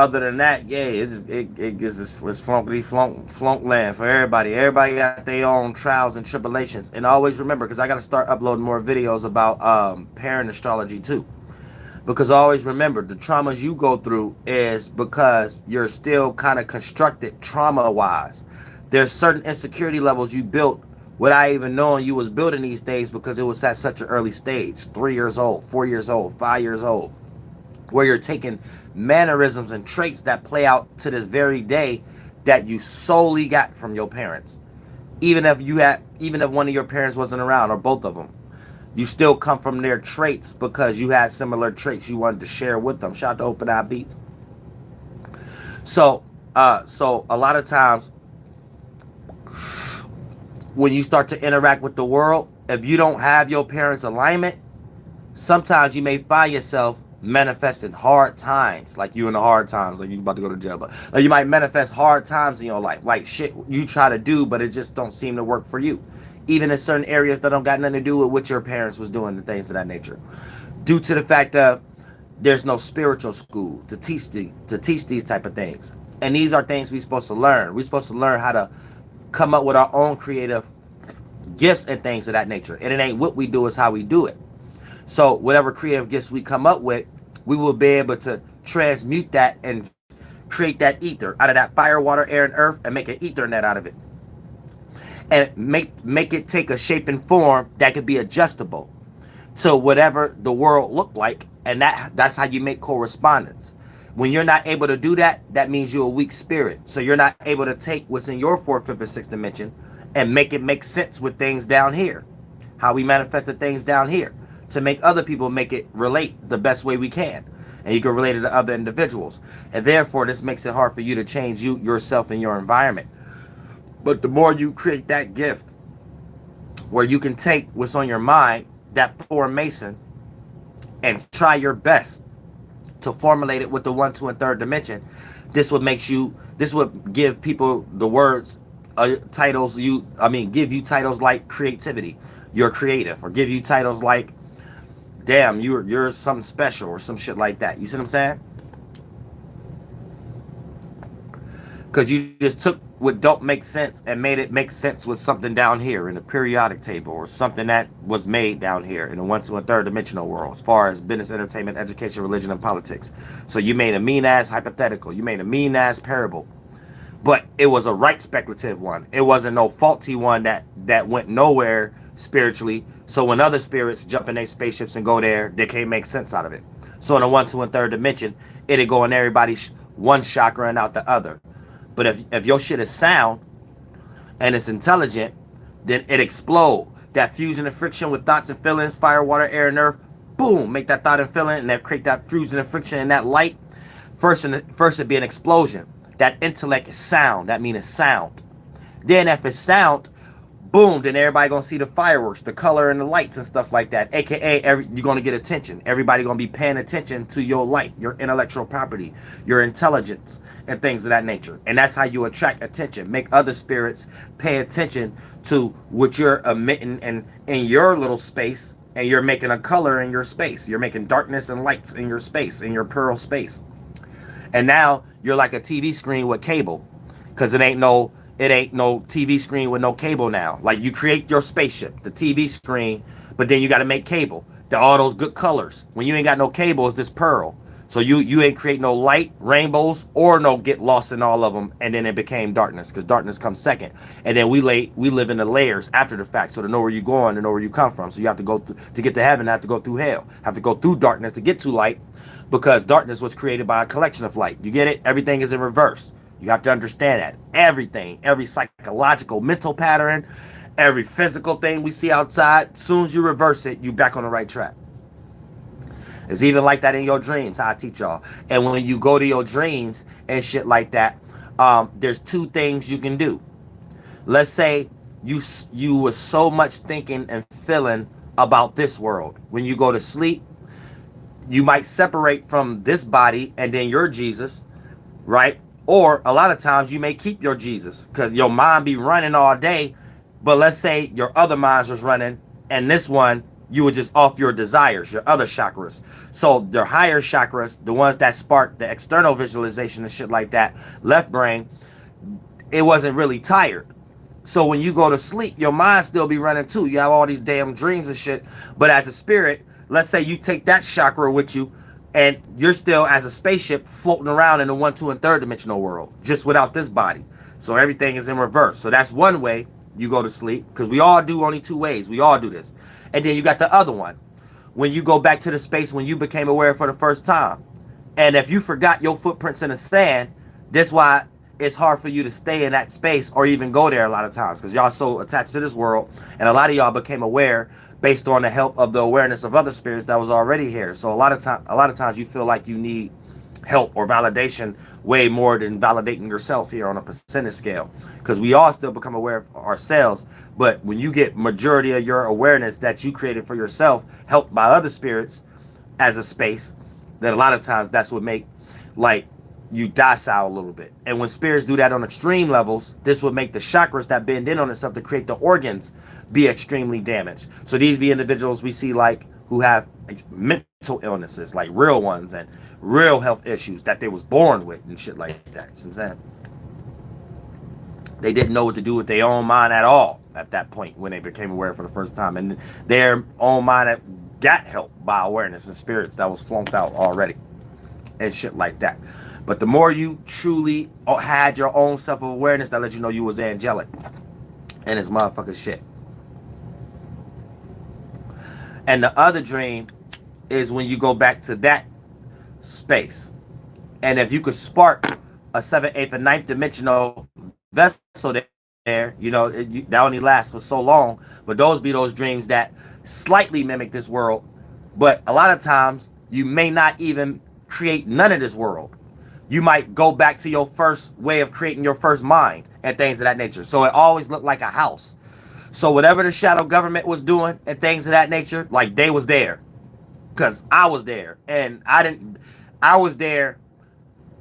other than that, yeah, it gives this flunkety flunk land for everybody. Everybody got their own trials and tribulations. And always remember, because I got to start uploading more videos about parent astrology too. Because always remember, the traumas you go through is because you're still kind of constructed trauma wise. There's certain insecurity levels you built without even knowing you was building these things because it was at such an early stage, 3 years old, 4 years old, 5 years old, where you're taking mannerisms and traits that play out to this very day that you solely got from your parents. Even if one of your parents wasn't around, or both of them, you still come from their traits because you had similar traits you wanted to share with them. Shout out to Open Eye Beats. So a lot of times when you start to interact with the world, if you don't have your parents' alignment, sometimes you may find yourself manifesting hard times, like you in the hard times, like you about to go to jail, but like you might manifest hard times in your life, like shit you try to do, but it just don't seem to work for you, even in certain areas that don't got nothing to do with what your parents was doing and things of that nature, due to the fact that there's no spiritual school to teach these type of things. And these are things we're supposed to learn. We're supposed to learn how to come up with our own creative gifts and things of that nature. And it ain't what we do, it's how we do it. So whatever creative gifts we come up with, we will be able to transmute that and create that ether out of that fire, water, air, and earth, and make an ethernet out of it. And make it take a shape and form that could be adjustable to whatever the world looked like. And that's how you make correspondence. When you're not able to do that, that means you're a weak spirit. So you're not able to take what's in your fourth, fifth, and sixth dimension and make it make sense with things down here. How we manifested things down here to make other people make it relate the best way we can. And you can relate it to other individuals. And therefore, this makes it hard for you to change yourself and your environment. But the more you create that gift where you can take what's on your mind, that formation, and try your best to formulate it with the 1, 2, and 3rd dimension, this would give people the words, titles, give you titles like creativity, you're creative, or give you titles like, damn, you're something special, or some shit like that. You see what I'm saying? Because you just took what don't make sense and made it make sense with something down here in the periodic table, or something that was made down here in the 1, 2, and 3rd dimensional world, as far as business, entertainment, education, religion, and politics. So you made a mean ass hypothetical, you made a mean ass parable, but it was a right speculative one. It wasn't no faulty one that went nowhere spiritually. So when other spirits jump in their spaceships and go there, they can't make sense out of it. So in the 1, 2, and 3rd dimension, it'll go in everybody's one chakra and out the other. But if your shit is sound and it's intelligent, then it explode. That fusion and friction with thoughts and feelings, fire, water, air, and earth, boom, make that thought and feeling, and then create that fusion and friction and that light. First it'd be an explosion. That intellect is sound. That means it's sound. Then if it's sound, boom, then everybody gonna see the fireworks, the color and the lights and stuff like that. AKA, you're gonna get attention. Everybody gonna be paying attention to your light, your intellectual property, your intelligence, and things of that nature. And that's how you attract attention. Make other spirits pay attention to what you're emitting in your little space, and you're making a color in your space. You're making darkness and lights in your space, in your pearl space. And now you're like a TV screen with cable, because it ain't no TV screen with no cable now. Like, you create your spaceship, the TV screen, but then you got to make cable. All those good colors. When you ain't got no cable, it's this pearl. So you ain't create no light, rainbows, or no get lost in all of them, and then it became darkness, because darkness comes second. And then we live in the layers after the fact, so to know where you're going, to know where you come from. So you have to go through, to get to heaven, have to go through hell. Have to go through darkness to get to light, because darkness was created by a collection of light. You get it? Everything is in reverse. You have to understand that. Everything, every psychological, mental pattern, every physical thing we see outside, as soon as you reverse it, you back on the right track. It's even like that in your dreams, how I teach y'all. And when you go to your dreams and shit like that, there's 2 things you can do. Let's say you were so much thinking and feeling about this world. When you go to sleep, you might separate from this body and then your Jesus, right? Or a lot of times you may keep your Jesus, because your mind be running all day, but let's say your other minds was running and this one You were just off your desires, your other chakras. So the higher chakras, the ones that spark the external visualization and shit like that, left brain, it wasn't really tired. So when you go to sleep, your mind still be running too. You have all these damn dreams and shit. But as a spirit, let's say you take that chakra with you, and you're still as a spaceship floating around in the 1, 2, and third dimensional world, just without this body. So everything is in reverse. So that's one way you go to sleep, because we all do only two ways. We all do this. And then you got the other one, when you go back to the space when you became aware for the first time. And if you forgot your footprints in the sand, that's why it's hard for you to stay in that space or even go there a lot of times, because y'all so attached to this world, and a lot of y'all became aware based on the help of the awareness of other spirits that was already here. So a lot of times you feel like you need help or validation way more than validating yourself here on a percentage scale, because we all still become aware of ourselves. But when you get majority of your awareness that you created for yourself helped by other spirits as a space, then a lot of times that's what make like you docile a little bit. And when spirits do that on extreme levels, this would make the chakras that bend in on itself to create the organs be extremely damaged. So these be individuals we see like who have mental illnesses, like real ones, and real health issues that they was born with and shit like that. You know what I'm saying? They didn't know what to do with their own mind at all at that point when they became aware for the first time. And their own mind got help by awareness and spirits that was flunked out already and shit like that. But the more you truly had your own self-awareness, that let you know you was angelic. And it's motherfucking shit. And the other dream is when you go back to that space. And if you could spark a 7th, 8th, and 9th dimensional vessel there, you know, that only lasts for so long. But those be those dreams that slightly mimic this world. But a lot of times, you may not even create none of this world. You might go back to your first way of creating your first mind and things of that nature. So it always looked like a house. So whatever the shadow government was doing and things of that nature, like they was there. Because I was there. And I was there.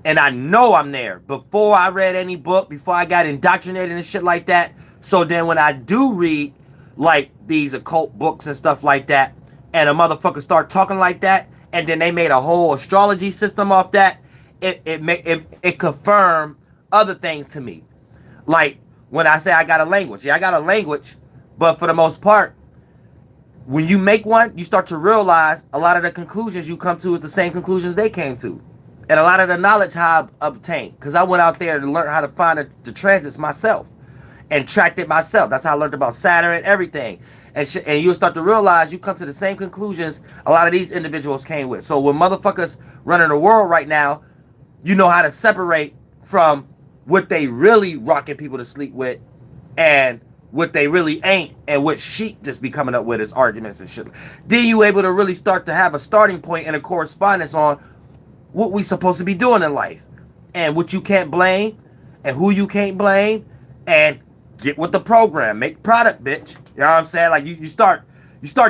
And I know I'm there. Before I read any book, before I got indoctrinated and shit like that. So then when I do read like these occult books and stuff like that, and a motherfucker start talking like that, and then they made a whole astrology system off that, it confirmed other things to me. Like when I say I got a language. Yeah, I got a language, but for the most part, when you make one, you start to realize a lot of the conclusions you come to is the same conclusions they came to. And a lot of the knowledge how I obtained, because I went out there to learn how to find the transits myself and tracked it myself. That's how I learned about Saturn and everything. And you'll start to realize you come to the same conclusions a lot of these individuals came with. So when motherfuckers running the world right now, you know how to separate from what they really rocking people to sleep with and what they really ain't, and what sheep just be coming up with as arguments and shit. Then you able to really start to have a starting point and a correspondence on what we supposed to be doing in life and what you can't blame and who you can't blame, and get with the program, make product, bitch. You know what I'm saying? Like you start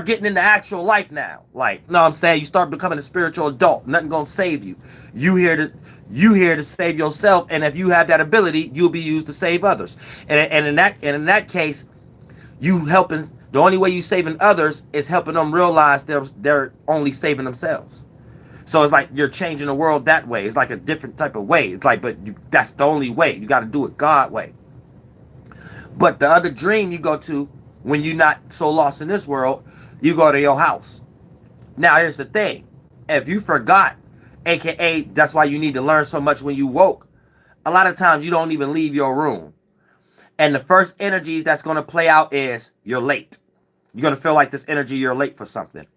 getting into actual life now. Like, you know what I'm saying? You start becoming a spiritual adult. Nothing gonna save you. You here to save yourself, and if you have that ability, you'll be used to save others. And in that case, you helping. The only way you saving others is helping them realize they're only saving themselves. So it's like you're changing the world that way. It's like a different type of way. It's like, but that's the only way. You got to do it God way. But the other dream you go to when you're not so lost in this world, you go to your house. Now, here's the thing. If you forgot, aka that's why you need to learn so much when you woke, a lot of times you don't even leave your room. And the first energies that's going to play out is you're late. You're going to feel like this energy you're late for something.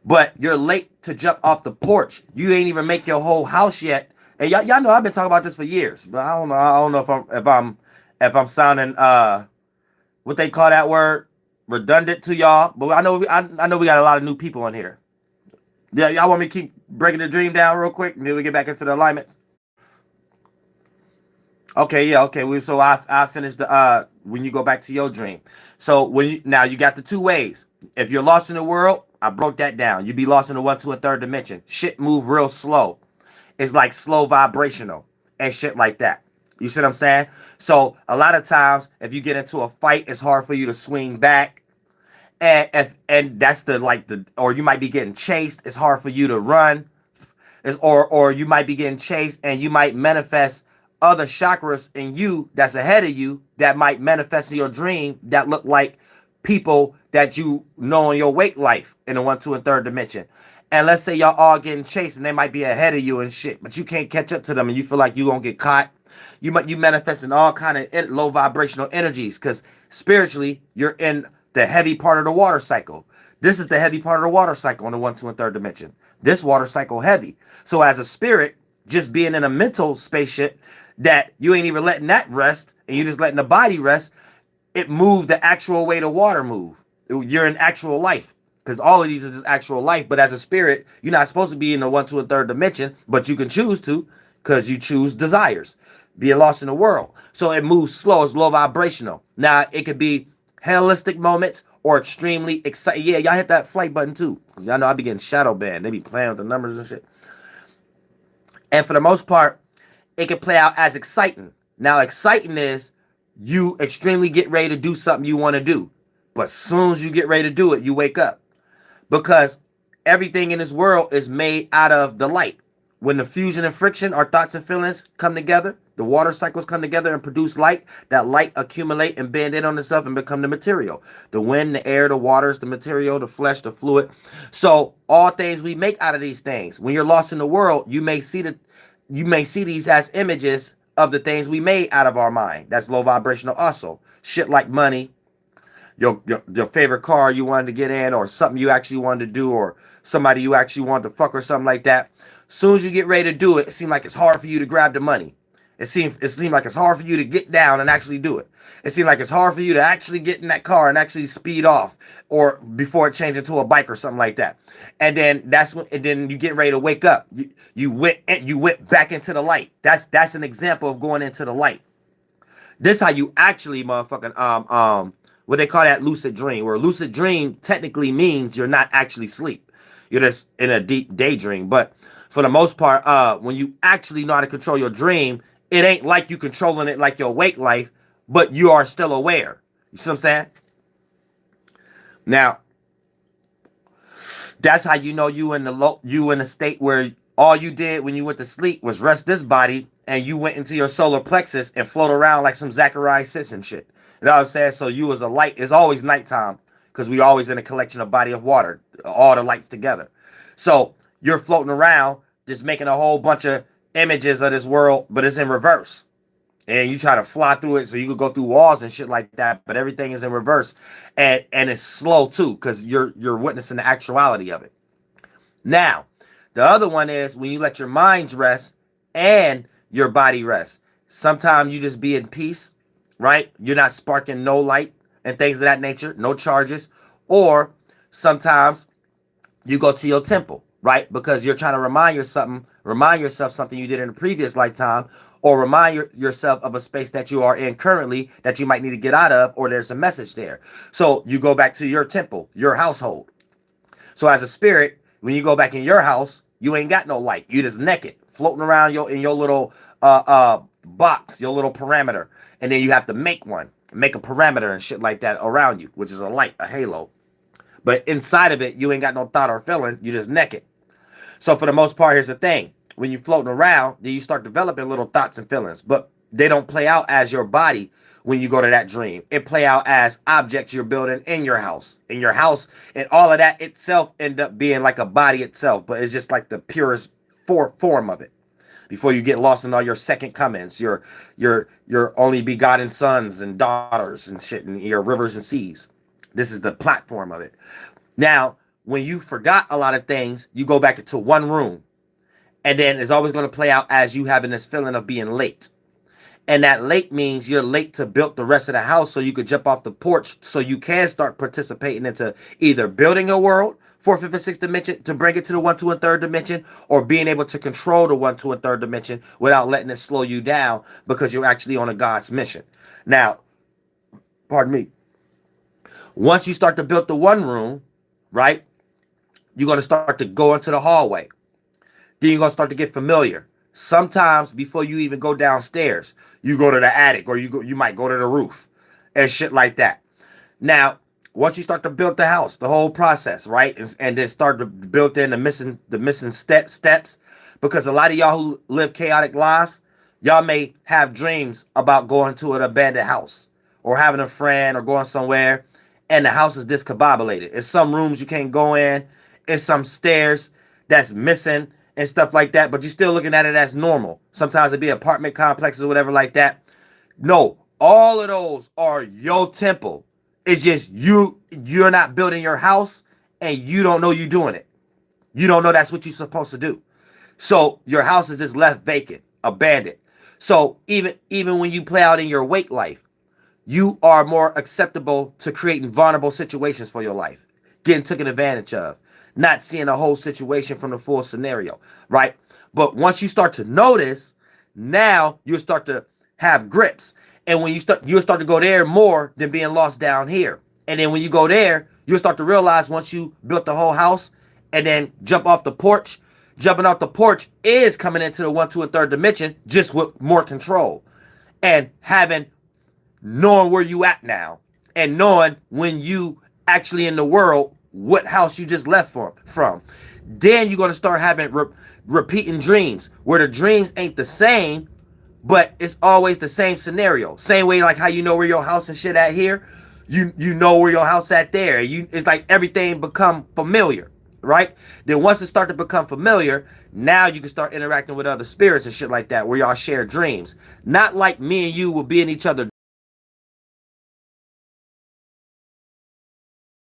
But you're late to jump off the porch. You ain't even make your whole house yet. And y'all know I've been talking about this for years. But I don't know if I'm sounding what they call that word, redundant to y'all. But I know we got a lot of new people in here. Yeah, y'all want me to keep breaking the dream down real quick, and then we get back into the alignments? Okay, yeah, okay. So I finished the when you go back to your dream. So now you got the two ways. If you're lost in the world, I broke that down. You be lost in the 1, 2, and third dimension. Shit move real slow. It's like slow vibrational and shit like that. You see what I'm saying? So a lot of times, if you get into a fight, it's hard for you to swing back. And that's or you might be getting chased. It's hard for you to run. Or you might be getting chased and you might manifest other chakras in you that's ahead of you that might manifest in your dream that look like people that you know in your wake life in the 1, 2, and 3rd dimension. And let's say y'all all getting chased and they might be ahead of you and shit, but you can't catch up to them and you feel like you gonna get caught. You manifesting all kind of low vibrational energies because spiritually you're in the heavy part of the water cycle. This is the heavy part of the water cycle in the 1, 2, and 3rd dimension. This water cycle heavy. So as a spirit, just being in a mental spaceship that you ain't even letting that rest and you just letting the body rest, it moved the actual way the water move. You're in actual life because all of these is just actual life. But as a spirit, you're not supposed to be in the 1, 2, and 3rd dimension, but you can choose to because you choose desires. Being lost in the world. So it moves slow. It's low vibrational. Now, it could be hellistic moments or extremely exciting. Yeah, y'all hit that flight button too. Because y'all know I be getting shadow banned. They be playing with the numbers and shit. And for the most part, it can play out as exciting. Now, exciting is you extremely get ready to do something you want to do. But as soon as you get ready to do it, you wake up. Because everything in this world is made out of the light. When the fusion and friction, our thoughts and feelings come together, the water cycles come together and produce light. That light accumulate and bend in on itself and become the material. The wind, the air, the waters, the material, the flesh, the fluid. So all things we make out of these things. When you're lost in the world, you may see these as images of the things we made out of our mind. That's low vibrational also. Shit like money, your favorite car you wanted to get in, or something you actually wanted to do, or somebody you actually wanted to fuck or something like that. Soon as you get ready to do it, it seems like it's hard for you to grab the money. It seemed like it's hard for you to get down and actually do it. It seemed like it's hard for you to actually get in that car and actually speed off, or before it changed into a bike or something like that. And then then you get ready to wake up. You went back into the light. That's an example of going into the light. This how you actually motherfucking what they call that lucid dream. Where lucid dream technically means you're not actually asleep. You're just in a deep daydream. But for the most part, when you actually know how to control your dream, it ain't like you controlling it like your wake life, but you are still aware. You see what I'm saying? Now, that's how you know you in a state where all you did when you went to sleep was rest this body, and you went into your solar plexus and float around like some Zachariah Sitchin shit. You know what I'm saying? So you was a light. It's always nighttime because we always in a collection of body of water, all the lights together. So you're floating around, just making a whole bunch of images of this world, but it's in reverse. And you try to fly through it so you could go through walls and shit like that, but everything is in reverse. And it's slow too, because you're witnessing the actuality of it. Now, the other one is when you let your mind rest and your body rest. Sometimes you just be in peace, right? You're not sparking no light and things of that nature, no charges. Or sometimes you go to your temple, right? Because you're trying to remind yourself something you did in a previous lifetime, or remind yourself of a space that you are in currently that you might need to get out of, or there's a message there. So you go back to your temple, your household. So as a spirit, when you go back in your house, you ain't got no light. You just naked, floating around in your little box, your little parameter. And then you have to make a parameter and shit like that around you, which is a light, a halo. But inside of it, you ain't got no thought or feeling. You just naked. So for the most part, here's the thing. When you're floating around, then you start developing little thoughts and feelings. But they don't play out as your body when you go to that dream. It play out as objects you're building in your house. In your house, and all of that itself end up being like a body itself. But it's just like the purest form of it. Before you get lost in all your second comings, your only begotten sons and daughters and shit, and your rivers and seas. This is the platform of it. Now, when you forgot a lot of things, you go back into one room. And then it's always going to play out as you having this feeling of being late. And that late means you're late to build the rest of the house so you could jump off the porch so you can start participating into either building a world, 4th, 5th, and 6th dimension to bring it to the 1, 2, and 3rd dimension, or being able to control the 1, 2, and 3rd dimension without letting it slow you down because you're actually on a God's mission. Now, pardon me. Once you start to build the one room, right, you're going to start to go into the hallway. Then you're going to start to get familiar. Sometimes before you even go downstairs, you go to the attic, or you might go to the roof and shit like that. Now, Once you start to build the house, the whole process, right? And then start to build in the missing steps. Because a lot of y'all who live chaotic lives, y'all may have dreams about going to an abandoned house or having a friend or going somewhere, and the house is discombobulated. It's some rooms you can't go in. It's some stairs that's missing and stuff like that, but you're still looking at it as normal. Sometimes it'd be apartment complexes or whatever like that. No, all of those are your temple. It's just you're not building your house and you don't know you're doing it. You don't know that's what you're supposed to do. So your house is just left vacant, abandoned. So even when you play out in your wake life, you are more acceptable to creating vulnerable situations for your life, getting taken advantage of, not seeing the whole situation from the full scenario, right? But once you start to notice, now you'll start to have grips. And when you'll start to go there more than being lost down here. And then when you go there, you'll start to realize once you built the whole house and then jump off the porch, jumping off the porch is coming into the 1, 2, and 3rd dimension just with more control. And knowing where you at now and knowing when you actually in the world, what house you just left from. Then you're going to start having repeating dreams where the dreams ain't the same, but it's always the same scenario. Same way like how you know where your house and shit at here, you know where your house at there. It's like everything become familiar, right? Then once it start to become familiar, now you can start interacting with other spirits and shit like that where y'all share dreams. Not like me and you will be in each other's